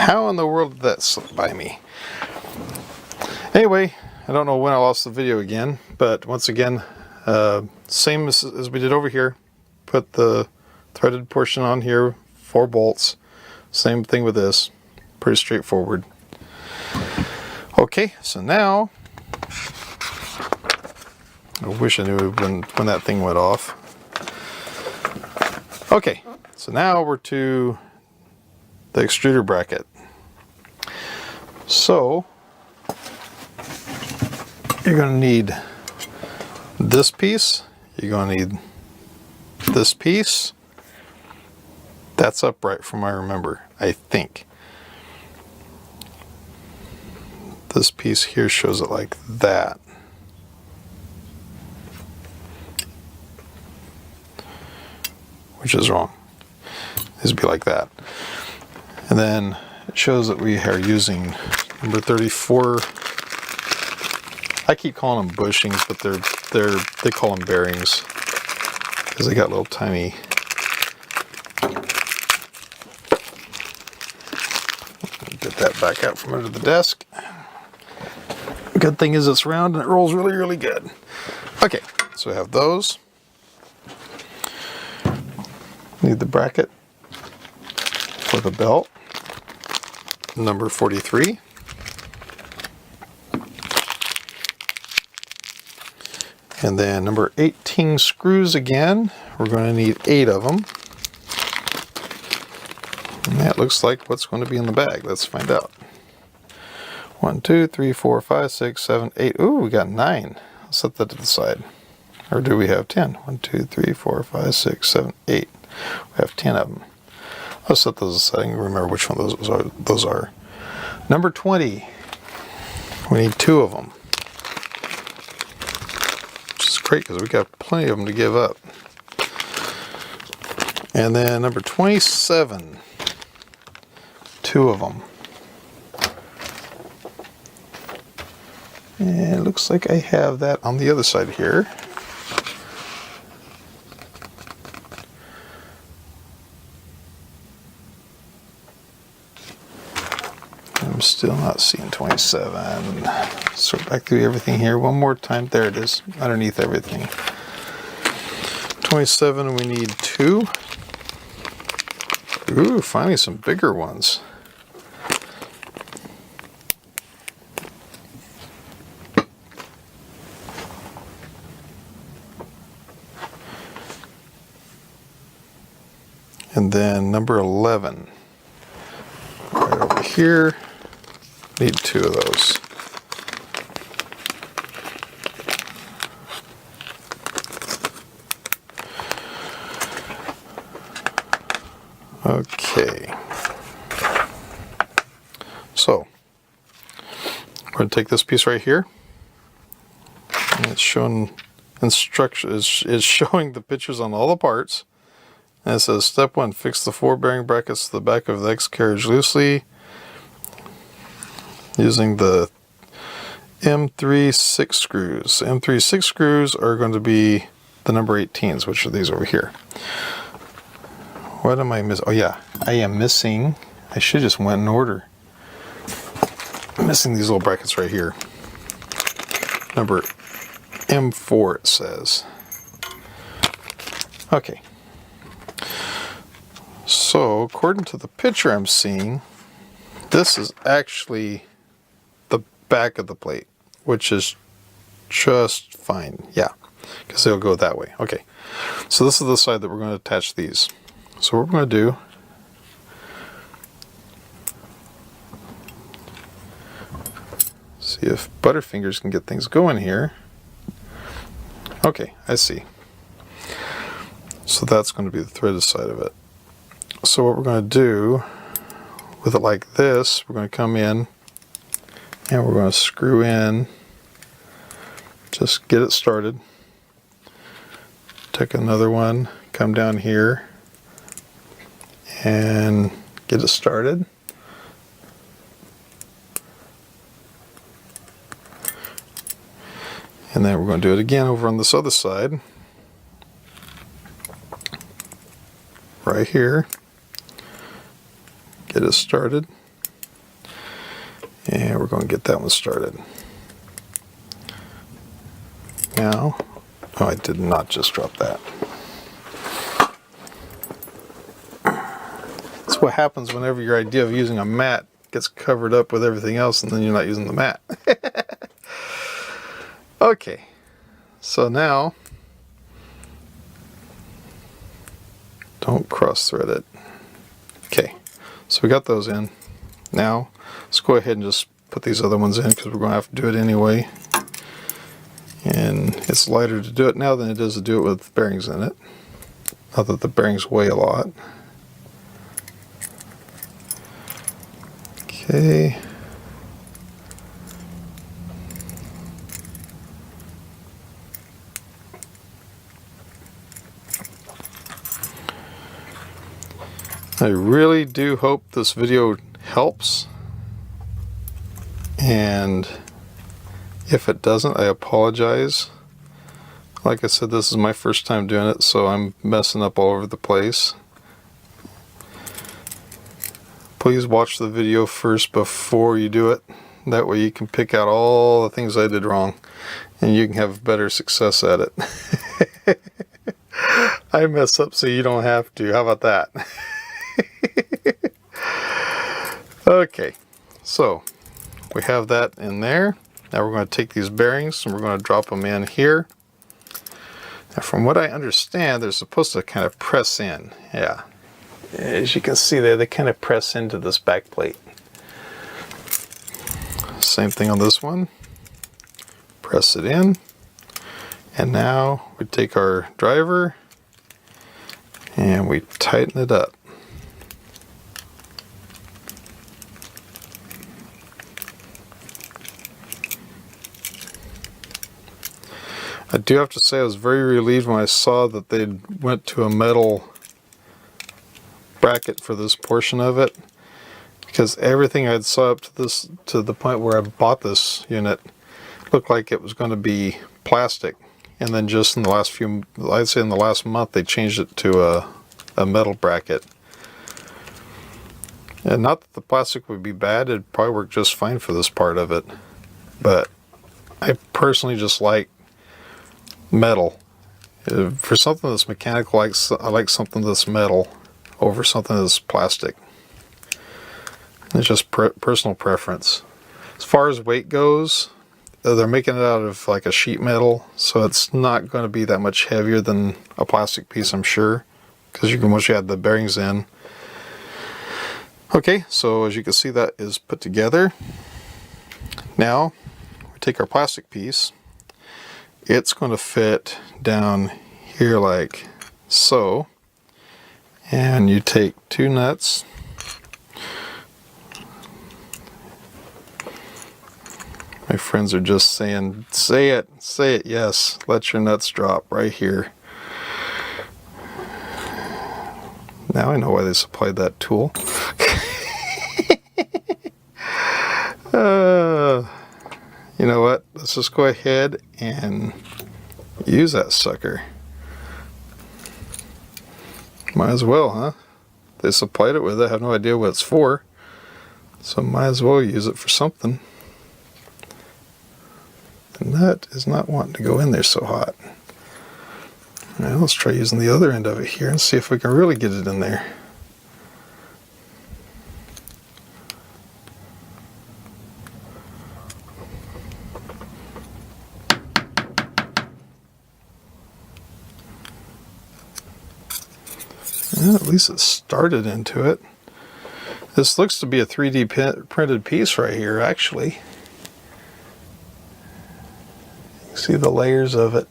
How in the world did that slip by me? Anyway, I don't know when I lost the video again, but once again, same as we did over here. Put the threaded portion on here, 4 bolts. Same thing with this. Pretty straightforward. Okay, so now, I wish I knew when that thing went off. Okay, so now we're to the extruder bracket. So, you're going to need this piece, you're going to need this piece. That's upright from what I remember, I think. This piece here shows it like that. Which is wrong. It needs to be like that. And then it shows that we are using number 34. I keep calling them bushings, but they call them bearings because they got little tiny. Get that back out from under the desk. Good thing is it's round and it rolls really, really good. Okay, so we have those. Need the bracket for the belt, number 43. And then number 18 screws again. We're going to need 8 of them. And that looks like what's going to be in the bag. Let's find out. 1, 2, 3, 4, 5, 6, 7, 8. Ooh, we got 9. Let's set that to the side. Or do we have 10? 1, 2, 3, 4, 5, 6, 7, 8. We have 10 of them. I'll set those aside. I can remember which one those are. Number 20. We need 2 of them. Which is great because we got plenty of them to give up. And then number 27. 2 of them. And it looks like I have that on the other side here. I'm still not seeing 27. Sort back through everything here one more time. There it is, underneath everything. 27, we need 2. Ooh, finally some bigger ones. And then number 11, right over here, need 2 of those. Okay, so we're going to take this piece right here, and it's showing instructions, is showing the pictures on all the parts. And it says, step 1, fix the 4 bearing brackets to the back of the X carriage loosely using the M3 6 screws. M3 6 screws are going to be the number 18s, which are these over here. What am I missing? Oh yeah, I am missing, I should just went in order. I'm missing these little brackets right here. Number M4 it says. Okay. So, according to the picture I'm seeing, this is actually the back of the plate, which is just fine. Yeah, because they'll go that way. Okay, so this is the side that we're going to attach these. So what we're going to do, see if Butterfingers can get things going here. Okay, I see. So that's going to be the threaded side of it. So what we're going to do with it like this, we're going to come in and we're going to screw in, just get it started. Take another one, come down here and get it started. And then we're going to do it again over on this other side, right here. Get it started. And we're going to get that one started. Now, oh, I did not just drop that. That's what happens whenever your idea of using a mat gets covered up with everything else and then you're not using the mat. Okay, so now, don't cross thread it. Okay, so we got those in. Now, let's go ahead and just put these other ones in because we're going to have to do it anyway. And it's lighter to do it now than it is to do it with bearings in it. Not that the bearings weigh a lot. Okay. I really do hope this video helps, and if it doesn't, I apologize. Like I said, this is my first time doing it, so I'm messing up all over the place. Please watch the video first before you do it. That way you can pick out all the things I did wrong, and you can have better success at it. I mess up so you don't have to. How about that? Okay, so we have that in there. Now we're going to take these bearings and we're going to drop them in here. Now from what I understand, they're supposed to kind of press in. Yeah, as you can see there, they kind of press into this back plate. Same thing on this one. Press it in. And now we take our driver and we tighten it up. I do have to say I was very relieved when I saw that they went to a metal bracket for this portion of it, because everything I'd saw up to the point where I bought this unit looked like it was going to be plastic, and then just in the last I'd say in the last month, they changed it to a metal bracket. And not that the plastic would be bad, it'd probably work just fine for this part of it, but I personally just like metal. For something that's mechanical, I like something that's metal over something that's plastic. It's just personal preference. As far as weight goes, they're making it out of like a sheet metal, so it's not going to be that much heavier than a plastic piece, I'm sure, because you can once you add the bearings in. Okay, so as you can see, that is put together. Now we take our plastic piece. It's going to fit down here like so, and you take two nuts, my friends are just saying, say it, yes, let your nuts drop right here. Now I know why they supplied that tool. You know what? Let's just go ahead and use that sucker. Might as well, huh? They supplied it with it. I have no idea what it's for. So might as well use it for something. The nut is not wanting to go in there so hot. Now let's try using the other end of it here and see if we can really get it in there. Well, at least it started into it. This looks to be a 3D printed piece right here, actually. You can see the layers of it.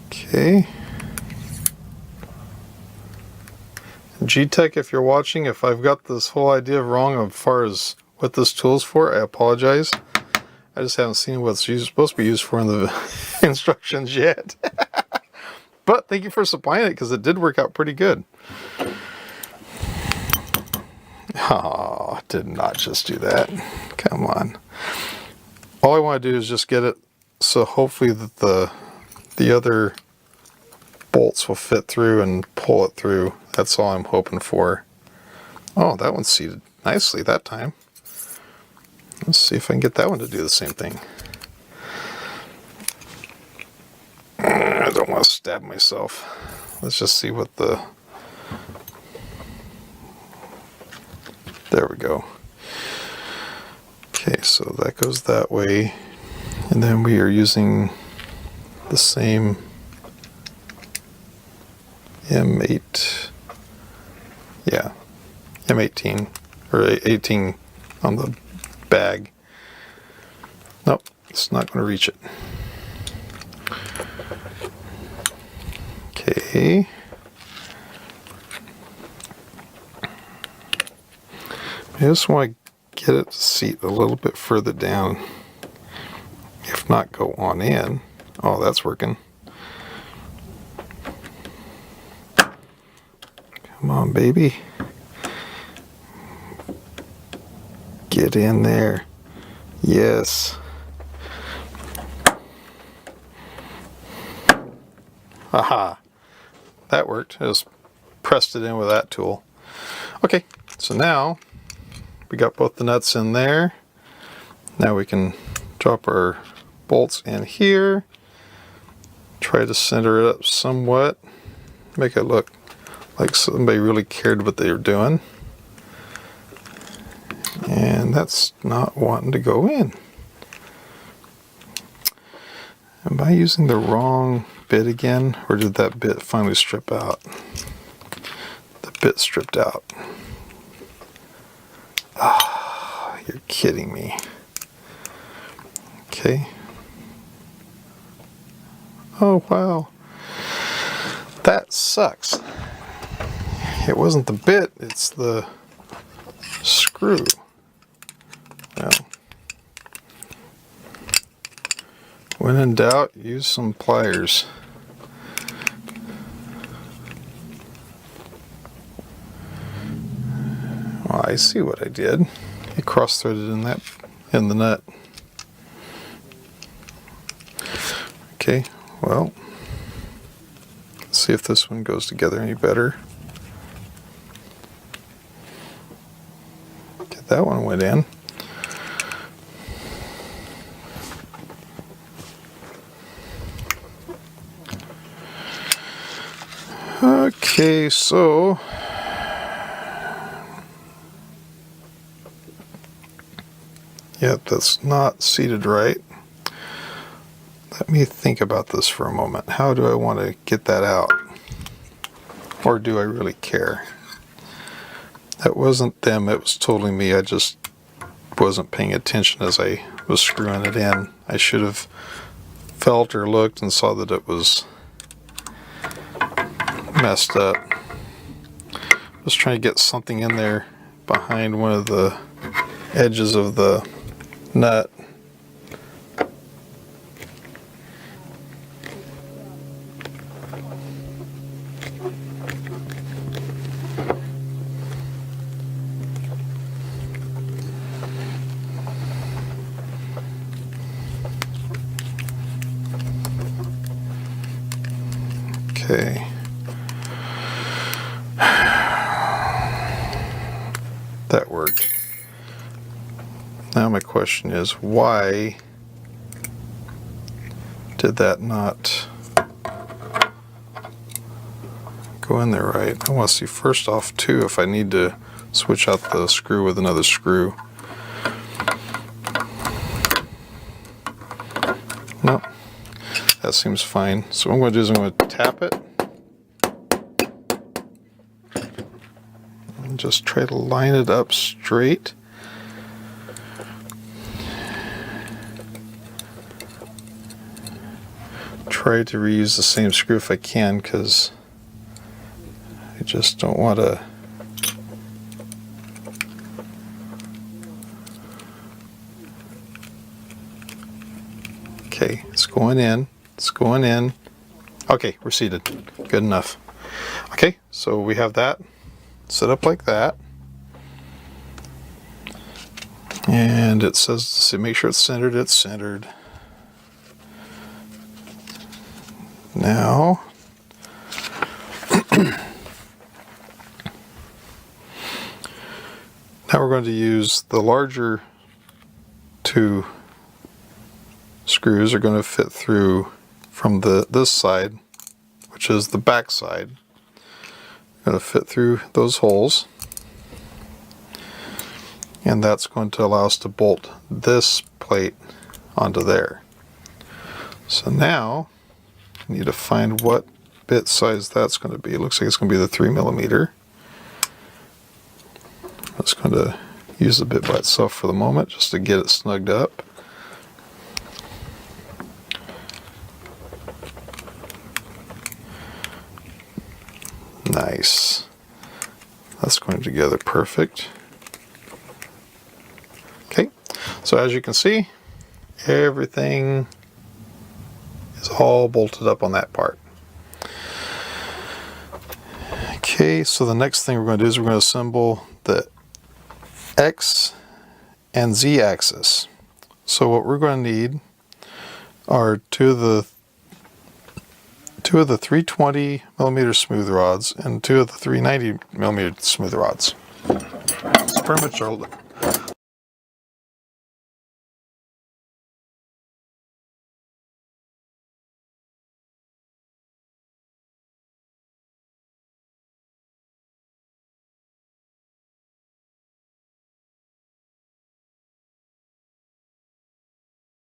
Okay. Geeetech, if you're watching, if I've got this whole idea wrong as far as what this tool's for, I apologize. I just haven't seen what it's supposed to be used for in the instructions yet. But thank you for supplying it, because it did work out pretty good. Oh, did not just do that. Come on. All I want to do is just get it so hopefully that the other bolts will fit through and pull it through. That's all I'm hoping for. Oh, that one's seated nicely that time. Let's see if I can get that one to do the same thing. I don't want to stab myself. Let's just see what the... There we go. Okay, so that goes that way. And then we are using the same M8. Yeah, M18 or 18 on the bag. Nope, it's not going to reach it. Okay. I just want to get it to seat a little bit further down. If not, go on in. Oh, that's working. Come on, baby. Get in there. Yes. Haha. That worked. I just pressed it in with that tool. Okay, so now we got both the nuts in there. Now we can drop our bolts in here. Try to center it up somewhat. Make it look like somebody really cared what they were doing. And that's not wanting to go in. Am I using the wrong bit again, or did that bit finally strip out? The bit stripped out. Ah, you're kidding me. Okay. Oh, wow. That sucks. It wasn't the bit, it's the screw. Well, when in doubt, use some pliers. Oh, I see what I did. I cross-threaded in the nut. Okay, well, let's see if this one goes together any better. Okay, that one went in. Okay, so yep, that's not seated right. Let me think about this for a moment. How do I want to get that out? Or do I really care? That wasn't them, it was totally me. I just wasn't paying attention as I was screwing it in. I should have felt or looked and saw that it was messed up. Just trying to get something in there behind one of the edges of the nut. Okay. That worked. Now my question is, why did that not go in there right? I want to see first off too if I need to switch out the screw with another screw. Nope. That seems fine. So what I'm going to do is I'm going to tap it and just try to line it up straight. Try to reuse the same screw if I can, because I just don't want to okay, it's going in. It's going in. Okay, we're seated. Good enough. Okay, so we have that set up like that. And it says to make sure it's centered. It's centered. Now, Now we're going to use the larger two screws are going to fit through from this side, which is the back side. Going to fit through those holes, and that's going to allow us to bolt this plate onto there. So now I need to find what bit size that's going to be. It looks like it's going to be the 3mm. I'm just going to use the bit by itself for the moment just to get it snugged up. Nice. That's going together perfect. Okay, so as you can see, everything is all bolted up on that part. Okay, so the next thing we're going to do is we're going to assemble the X and Z axis. So what we're going to need are two of the 320mm smooth rods and two of the 390mm smooth rods. It's pretty much